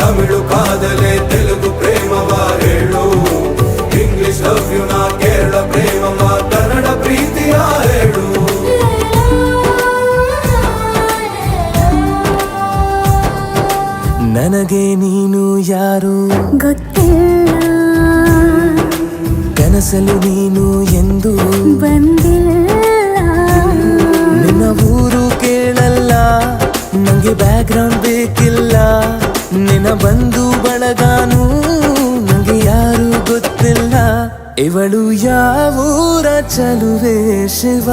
ತಮಿಳು ಕಾದಲೆ ತೆಲುಗು ಪ್ರೇಮವ ಹೇಳು, English love you ನಾ ಕೇರಳ ಪ್ರೇಮವ ಕನ್ನಡ ಪ್ರೀತಿಯ ಹೇಳು. ನನಗೆ ನೀನು ಯಾರು ಗೊತ್ತಿಲ್ಲ, ಕನಸಲು ನೀನು ಎಂದು ಬಂದಿಲ್ಲ. ನಿನ್ನ ಊರು ಕೇಳಲ್ಲ, ನಂಗೆ ಬ್ಯಾಕ್ಗ್ರೌಂಡ್ ಬೇಕಿಲ್ಲ. ನಿನ್ನ ಬಂಧು ಬಳಗಾನು ನಂಗೆ ಯಾರು ಗೊತ್ತಿಲ್ಲ. ಇವಳು ಯಾವೂರ ಚಲುವೆ ಶಿವ.